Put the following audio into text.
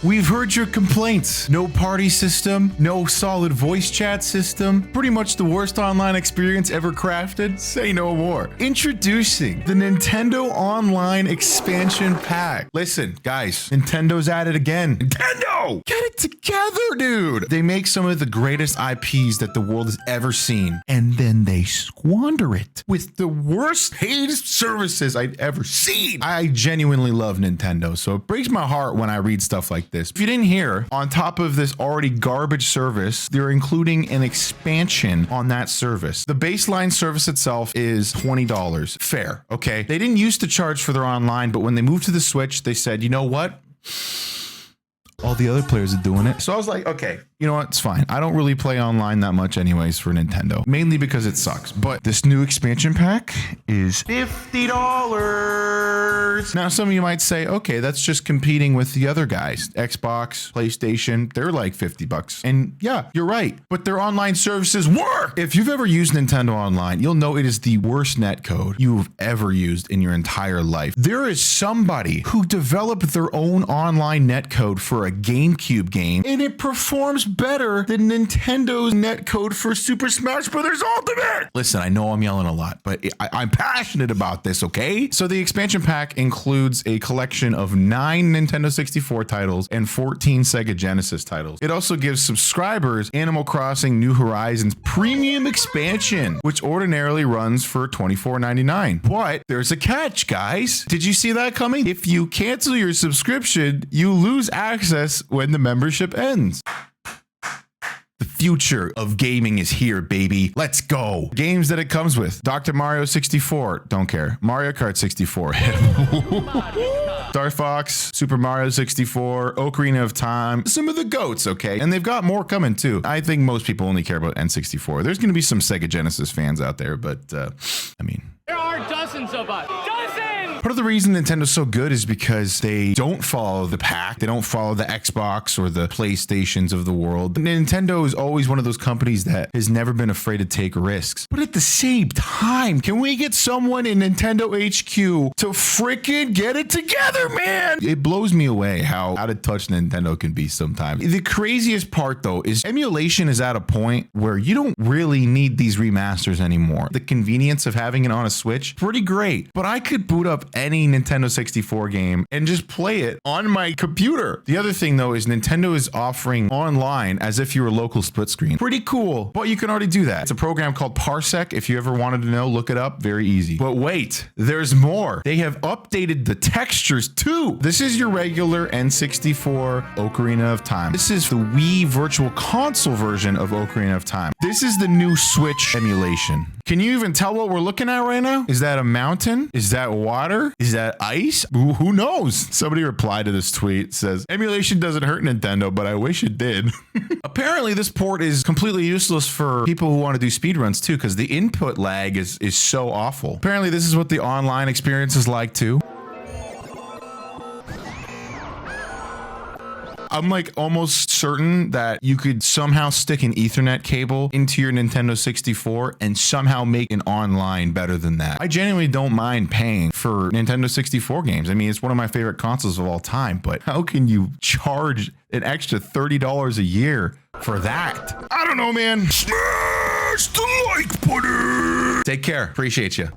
We've heard your complaints. No party system, no solid voice chat system, pretty much the worst online experience ever crafted. Say no more. Introducing the Nintendo Online Expansion Pack. Listen, guys, Nintendo's at it again. Nintendo! Get it together, dude! They make some of the greatest IPs that the world has ever seen, and then they squander it with the worst paid services I've ever seen. I genuinely love Nintendo, so it breaks my heart when I read stuff like this. If you didn't hear, on top of this already garbage service, they're including an expansion on that service. The baseline service itself is $20. Fair, okay? They didn't used to charge for their online, but when they moved to the Switch, they said, you know what? All the other players are doing it. So I was like, okay, you know what? It's fine. I don't really play online that much anyways for Nintendo, mainly because it sucks. But this new expansion pack is $50. Now, some of you might say, okay, that's just competing with the other guys. Xbox, PlayStation, they're like 50 bucks. And yeah, you're right. But their online services work. If you've ever used Nintendo Online, you'll know it is the worst netcode you've ever used in your entire life. There is somebody who developed their own online netcode for a GameCube game, and it performs better than Nintendo's netcode for Super Smash Bros. Ultimate. Listen, I know I'm yelling a lot, but I'm passionate about this, okay? So the expansion pack includes a collection of 9 Nintendo 64 titles and 14 Sega Genesis titles. It also gives subscribers Animal Crossing New Horizons Premium Expansion, which ordinarily runs for $24.99. But there's a catch, guys. Did you see that coming? If you cancel your subscription, you lose access when the membership ends. The future of gaming is here, baby. Let's go. Games that it comes with. Dr. Mario 64. Don't care. Mario Kart 64. Star Fox, Super Mario 64, Ocarina of Time. Some of the GOATs, okay? And they've got more coming too. I think most people only care about N64. There's going to be some Sega Genesis fans out there, but I mean... There are dozens of us. Part of the reason Nintendo's so good is because they don't follow the pack. They don't follow the Xbox or the PlayStations of the world. Nintendo is always one of those companies that has never been afraid to take risks. But at the same time, can we get someone in Nintendo HQ to freaking get it together, man? It blows me away how out of touch Nintendo can be sometimes. The craziest part, though, is emulation is at a point where you don't really need these remasters anymore. The convenience of having it on a Switch, pretty great. But I could boot up any Nintendo 64 game and just play it on my computer. The other thing though is Nintendo is offering online as if you were local split screen. Pretty cool, but you can already do that. It's a program called Parsec. If you ever wanted to know, look it up. Very easy. But wait, there's more. They have updated the textures too. This is your regular N64 Ocarina of Time. This is the Wii Virtual Console version of Ocarina of Time. This is the new Switch emulation. Can you even tell what we're looking at right now? Is that a mountain? Is that water? Is that ice? Who knows? Somebody replied to this tweet, says, emulation doesn't hurt Nintendo, but I wish it did. Apparently this port is completely useless for people who want to do speedruns too, because the input lag is so awful. Apparently this is what the online experience is like too. I'm like almost certain that you could somehow stick an Ethernet cable into your Nintendo 64 and somehow make an online better than that. I genuinely don't mind paying for Nintendo 64 games. I mean, it's one of my favorite consoles of all time, but how can you charge an extra $30 a year for that? I don't know, man. Smash the like button. Take care. Appreciate you.